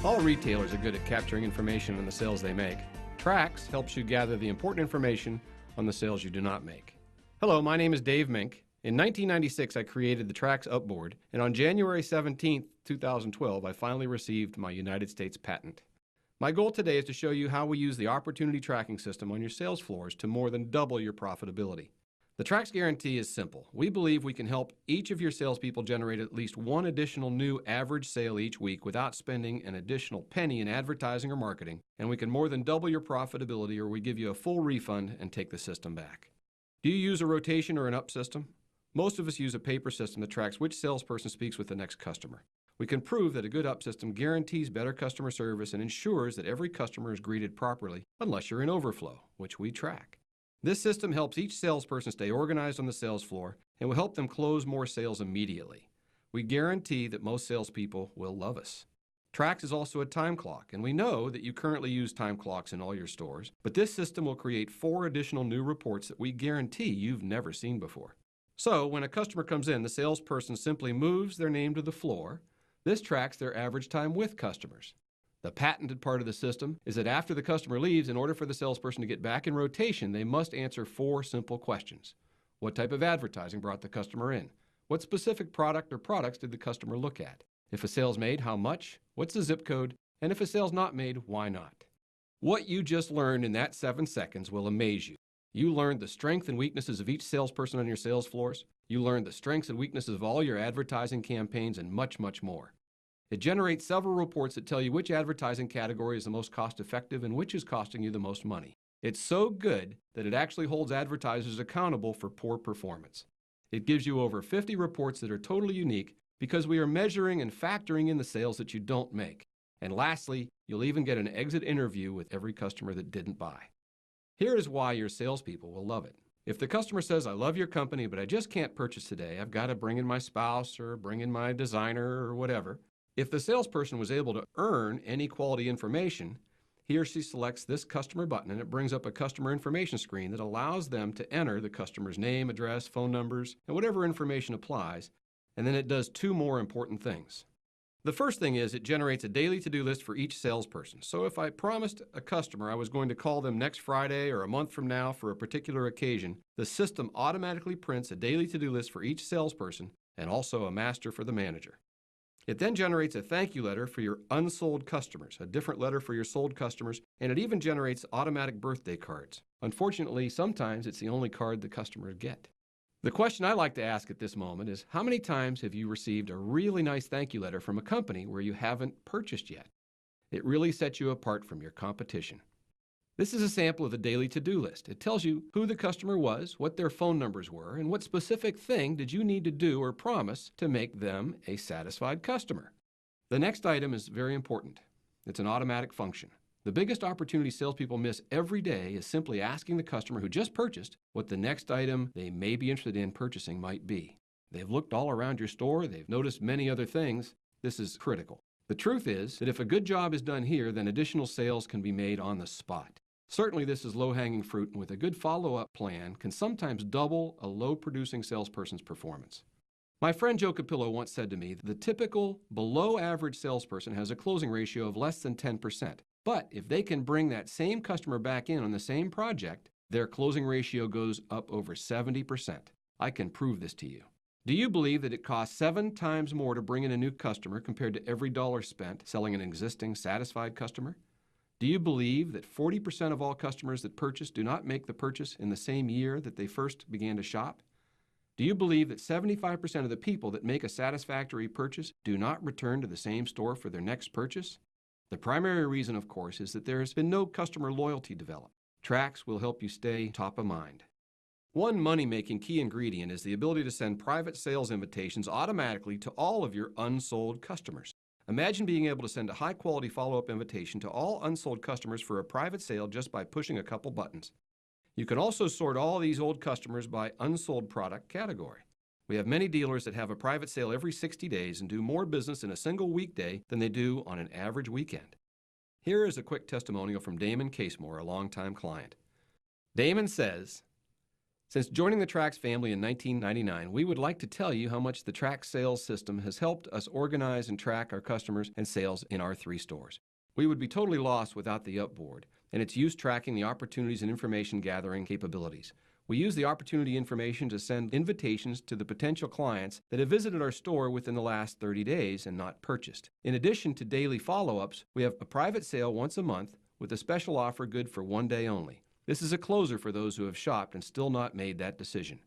All retailers are good at capturing information on the sales they make. Trax helps you gather the important information on the sales you do not make. Hello, my name is Dave Mink. In 1996, I created the Trax Upboard, and on January 17, 2012, I finally received my United States patent. My goal today is to show you how we use the opportunity tracking system on your sales floors to more than double your profitability. The Trax guarantee is simple. We believe we can help each of your salespeople generate at least one additional new average sale each week without spending an additional penny in advertising or marketing, and we can more than double your profitability, or we give you a full refund and take the system back. Do you use a rotation or an up system? Most of us use a paper system that tracks which salesperson speaks with the next customer. We can prove that a good up system guarantees better customer service and ensures that every customer is greeted properly, unless you're in overflow, which we track. This system helps each salesperson stay organized on the sales floor and will help them close more sales immediately. We guarantee that most salespeople will love us. Trax is also a time clock, and we know that you currently use time clocks in all your stores, but this system will create 4 additional new reports that we guarantee you've never seen before. So when a customer comes in, the salesperson simply moves their name to the floor. This tracks their average time with customers. The patented part of the system is that after the customer leaves, in order for the salesperson to get back in rotation, they must answer 4 simple questions. What type of advertising brought the customer in? What specific product or products did the customer look at? If a sale's made, how much? What's the zip code? And if a sale's not made, why not? What you just learned in that 7 seconds will amaze you. You learned the strengths and weaknesses of each salesperson on your sales floors. You learned the strengths and weaknesses of all your advertising campaigns and much, much more. It generates several reports that tell you which advertising category is the most cost-effective and which is costing you the most money. It's so good that it actually holds advertisers accountable for poor performance. It gives you over 50 reports that are totally unique because we are measuring and factoring in the sales that you don't make. And lastly, you'll even get an exit interview with every customer that didn't buy. Here is why your salespeople will love it. If the customer says, I love your company, but I just can't purchase today, I've got to bring in my spouse or bring in my designer or whatever. If the salesperson was able to earn any quality information, he or she selects this customer button and it brings up a customer information screen that allows them to enter the customer's name, address, phone numbers, and whatever information applies, and then it does 2 more important things. The first thing is it generates a daily to-do list for each salesperson. So if I promised a customer I was going to call them next Friday or a month from now for a particular occasion, the system automatically prints a daily to-do list for each salesperson and also a master for the manager. It then generates a thank you letter for your unsold customers, a different letter for your sold customers, and it even generates automatic birthday cards. Unfortunately, sometimes it's the only card the customers get. The question I like to ask at this moment is, how many times have you received a really nice thank you letter from a company where you haven't purchased yet? It really sets you apart from your competition. This is a sample of the daily to-do list. It tells you who the customer was, what their phone numbers were, and what specific thing did you need to do or promise to make them a satisfied customer. The next item is very important. It's an automatic function. The biggest opportunity salespeople miss every day is simply asking the customer who just purchased what the next item they may be interested in purchasing might be. They've looked all around your store. They've noticed many other things. This is critical. The truth is that if a good job is done here, then additional sales can be made on the spot. Certainly this is low-hanging fruit, and with a good follow-up plan can sometimes double a low-producing salesperson's performance. My friend Joe Capillo once said to me that the typical below-average salesperson has a closing ratio of less than 10%. But if they can bring that same customer back in on the same project, their closing ratio goes up over 70%. I can prove this to you. Do you believe that it costs 7 times more to bring in a new customer compared to every dollar spent selling an existing satisfied customer? Do you believe that 40% of all customers that purchase do not make the purchase in the same year that they first began to shop? Do you believe that 75% of the people that make a satisfactory purchase do not return to the same store for their next purchase? The primary reason, of course, is that there has been no customer loyalty developed. Trax will help you stay top of mind. One money-making key ingredient is the ability to send private sales invitations automatically to all of your unsold customers. Imagine being able to send a high-quality follow-up invitation to all unsold customers for a private sale just by pushing a couple buttons. You can also sort all these old customers by unsold product category. We have many dealers that have a private sale every 60 days and do more business in a single weekday than they do on an average weekend. Here is a quick testimonial from Damon Casemore, a longtime client. Damon says, Since joining the Trax family in 1999, we would like to tell you how much the Trax Sales system has helped us organize and track our customers and sales in our 3 stores. We would be totally lost without the Upboard and its use tracking the opportunities and information gathering capabilities. We use the opportunity information to send invitations to the potential clients that have visited our store within the last 30 days and not purchased. In addition to daily follow-ups, we have a private sale once a month with a special offer good for 1 day only. This is a closer for those who have shopped and still not made that decision.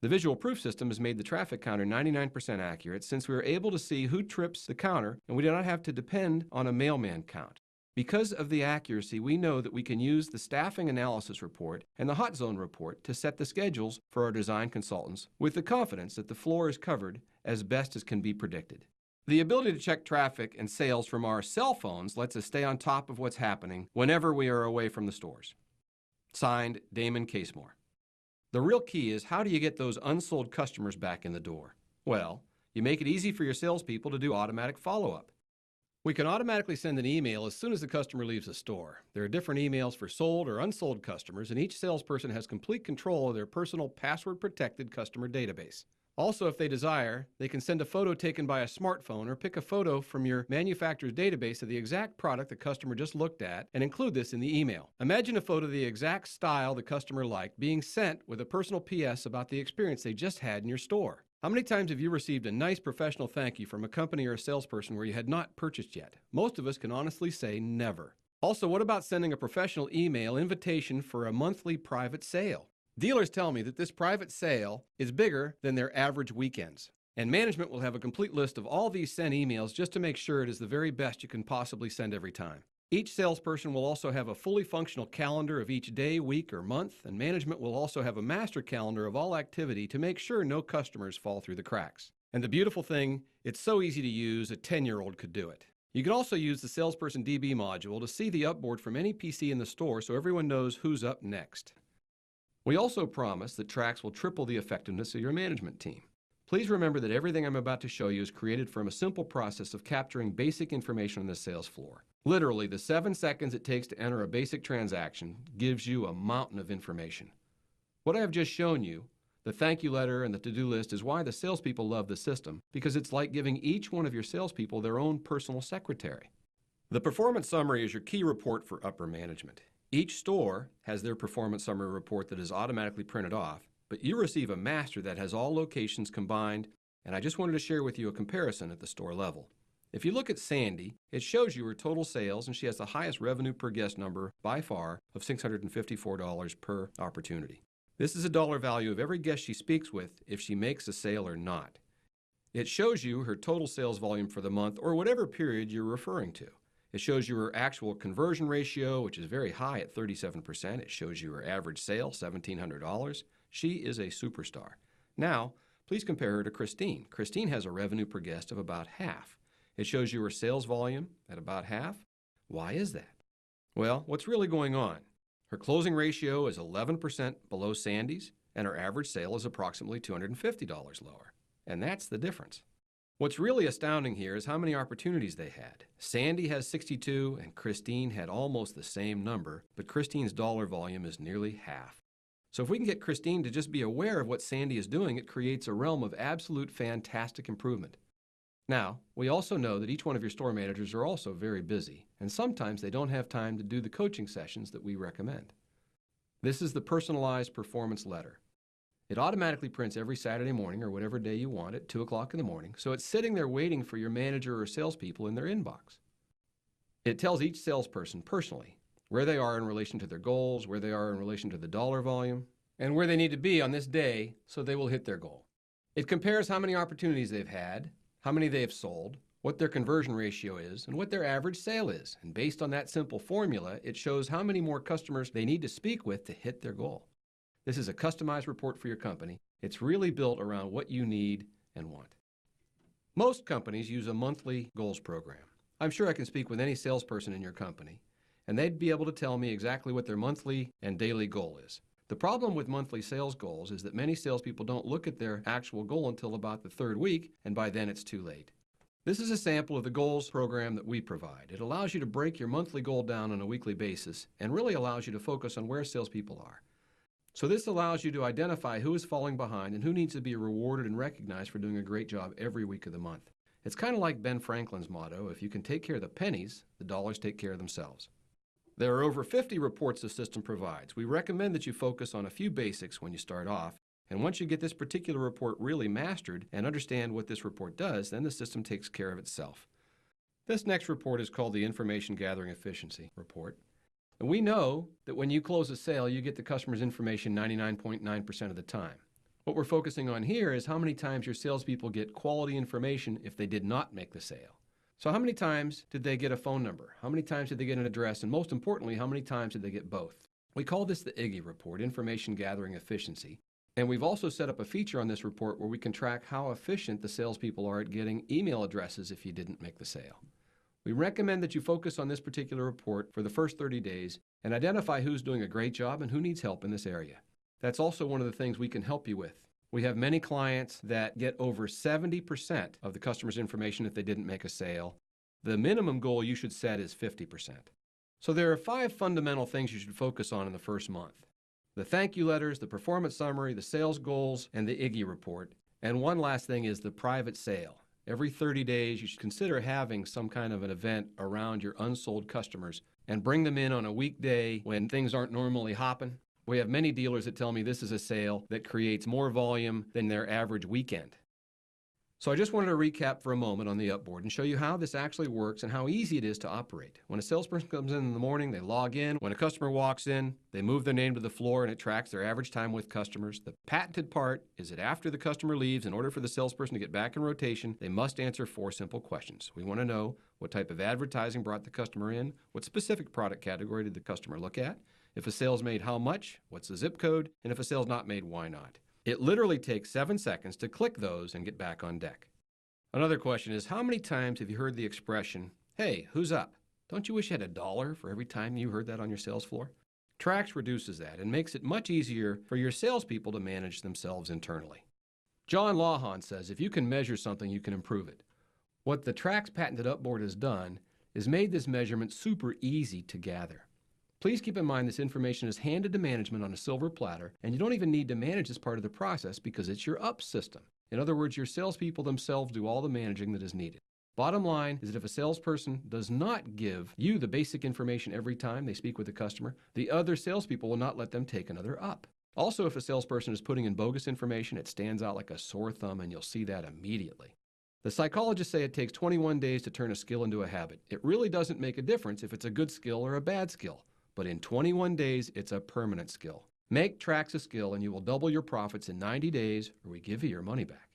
The visual proof system has made the traffic counter 99% accurate since we are able to see who trips the counter and we do not have to depend on a mailman count. Because of the accuracy, we know that we can use the staffing analysis report and the hot zone report to set the schedules for our design consultants with the confidence that the floor is covered as best as can be predicted. The ability to check traffic and sales from our cell phones lets us stay on top of what's happening whenever we are away from the stores. Signed, Damon Casemore. The real key is, how do you get those unsold customers back in the door? Well, you make it easy for your salespeople to do automatic follow-up. We can automatically send an email as soon as the customer leaves the store. There are different emails for sold or unsold customers, and each salesperson has complete control of their personal password-protected customer database. Also, if they desire, they can send a photo taken by a smartphone or pick a photo from your manufacturer's database of the exact product the customer just looked at and include this in the email. Imagine a photo of the exact style the customer liked being sent with a personal PS about the experience they just had in your store. How many times have you received a nice professional thank you from a company or a salesperson where you had not purchased yet? Most of us can honestly say never. Also, what about sending a professional email invitation for a monthly private sale? Dealers tell me that this private sale is bigger than their average weekends. And management will have a complete list of all these sent emails just to make sure it is the very best you can possibly send every time. Each salesperson will also have a fully functional calendar of each day, week, or month, and management will also have a master calendar of all activity to make sure no customers fall through the cracks. And the beautiful thing, it's so easy to use, a 10-year-old could do it. You can also use the Salesperson DB module to see the upboard from any PC in the store so everyone knows who's up next. We also promise that Trax will triple the effectiveness of your management team. Please remember that everything I'm about to show you is created from a simple process of capturing basic information on the sales floor. Literally, the 7 seconds it takes to enter a basic transaction gives you a mountain of information. What I have just shown you, the thank you letter and the to-do list, is why the salespeople love the system, because it's like giving each one of your salespeople their own personal secretary. The performance summary is your key report for upper management. Each store has their performance summary report that is automatically printed off, but you receive a master that has all locations combined, and I just wanted to share with you a comparison at the store level. If you look at Sandy, it shows you her total sales, and she has the highest revenue per guest number by far of $654 per opportunity. This is a dollar value of every guest she speaks with if she makes a sale or not. It shows you her total sales volume for the month or whatever period you're referring to. It shows you her actual conversion ratio, which is very high at 37%. It shows you her average sale, $1,700. She is a superstar. Now, please compare her to Christine. Christine has a revenue per guest of about half. It shows you her sales volume at about half. Why is that? Well, what's really going on? Her closing ratio is 11% below Sandy's, and her average sale is approximately $250 lower. And that's the difference. What's really astounding here is how many opportunities they had. Sandy has 62 and Christine had almost the same number, but Christine's dollar volume is nearly half. So if we can get Christine to just be aware of what Sandy is doing, it creates a realm of absolute fantastic improvement. Now, we also know that each one of your store managers are also very busy, and sometimes they don't have time to do the coaching sessions that we recommend. This is the personalized performance letter. It automatically prints every Saturday morning or whatever day you want at 2 o'clock in the morning, so it's sitting there waiting for your manager or salespeople in their inbox. It tells each salesperson personally where they are in relation to their goals, where they are in relation to the dollar volume, and where they need to be on this day so they will hit their goal. It compares how many opportunities they've had, how many they have sold, what their conversion ratio is, and what their average sale is. And based on that simple formula, it shows how many more customers they need to speak with to hit their goal. This is a customized report for your company. It's really built around what you need and want. Most companies use a monthly goals program. I'm sure I can speak with any salesperson in your company, and they'd be able to tell me exactly what their monthly and daily goal is. The problem with monthly sales goals is that many salespeople don't look at their actual goal until about the 3rd week, and by then it's too late. This is a sample of the goals program that we provide. It allows you to break your monthly goal down on a weekly basis and really allows you to focus on where salespeople are. So this allows you to identify who is falling behind and who needs to be rewarded and recognized for doing a great job every week of the month. It's kind of like Ben Franklin's motto, if you can take care of the pennies, the dollars take care of themselves. There are over 50 reports the system provides. We recommend that you focus on a few basics when you start off, and once you get this particular report really mastered and understand what this report does, then the system takes care of itself. This next report is called the Information Gathering Efficiency Report. And we know that when you close a sale, you get the customer's information 99.9% of the time. What we're focusing on here is how many times your salespeople get quality information if they did not make the sale. So how many times did they get a phone number? How many times did they get an address? And most importantly, how many times did they get both? We call this the IGE report, Information Gathering Efficiency. And we've also set up a feature on this report where we can track how efficient the salespeople are at getting email addresses if you didn't make the sale. We recommend that you focus on this particular report for the first 30 days and identify who's doing a great job and who needs help in this area. That's also one of the things we can help you with. We have many clients that get over 70% of the customer's information if they didn't make a sale. The minimum goal you should set is 50%. So there are 5 fundamental things you should focus on in the first month: the thank you letters, the performance summary, the sales goals, and the IGE report. And one last thing is the private sale. Every 30 days, you should consider having some kind of an event around your unsold customers and bring them in on a weekday when things aren't normally hopping. We have many dealers that tell me this is a sale that creates more volume than their average weekend. So I just wanted to recap for a moment on the Upboard and show you how this actually works and how easy it is to operate. When a salesperson comes in the morning, they log in. When a customer walks in, they move their name to the floor and it tracks their average time with customers. The patented part is that after the customer leaves, in order for the salesperson to get back in rotation, they must answer 4 simple questions. We want to know what type of advertising brought the customer in, what specific product category did the customer look at, if a sale's made, how much, what's the zip code, and if a sale's not made, why not. It literally takes 7 seconds to click those and get back on deck. Another question is, how many times have you heard the expression, "Hey, who's up? Don't you wish you had $1 for every time you heard that on your sales floor?" Trax reduces that and makes it much easier for your salespeople to manage themselves internally. John Lawhon says, if you can measure something, you can improve it. What the Trax patented Upboard has done is made this measurement super easy to gather. Please keep in mind this information is handed to management on a silver platter, and you don't even need to manage this part of the process because it's your up system. In other words, your salespeople themselves do all the managing that is needed. Bottom line is that if a salesperson does not give you the basic information every time they speak with a customer, the other salespeople will not let them take another up. Also, if a salesperson is putting in bogus information, it stands out like a sore thumb, and you'll see that immediately. The psychologists say it takes 21 days to turn a skill into a habit. It really doesn't make a difference if it's a good skill or a bad skill. But in 21 days, it's a permanent skill. Make Trax a skill and you will double your profits in 90 days, or we give you your money back.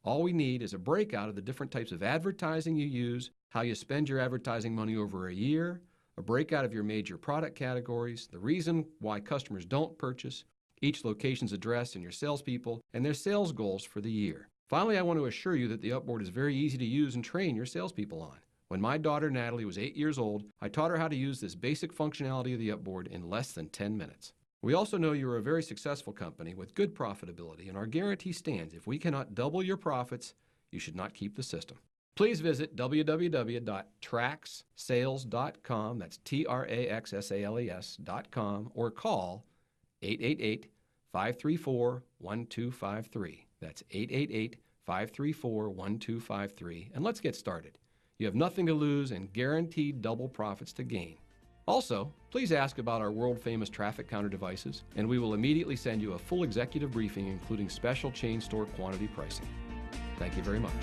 All we need is a breakout of the different types of advertising you use, how you spend your advertising money over a year, a breakout of your major product categories, the reason why customers don't purchase, each location's address and your salespeople, and their sales goals for the year. Finally, I want to assure you that the Upboard is very easy to use and train your salespeople on. When my daughter Natalie was 8 years old, I taught her how to use this basic functionality of the Upboard in less than 10 minutes. We also know you are a very successful company with good profitability, and our guarantee stands: if we cannot double your profits, you should not keep the system. Please visit www.traxsales.com, that's TRAXSALES.com, or call 888-534-1253. That's 888-534-1253, and let's get started. You have nothing to lose and guaranteed double profits to gain. Also, please ask about our world-famous traffic counter devices, and we will immediately send you a full executive briefing including special chain store quantity pricing. Thank you very much.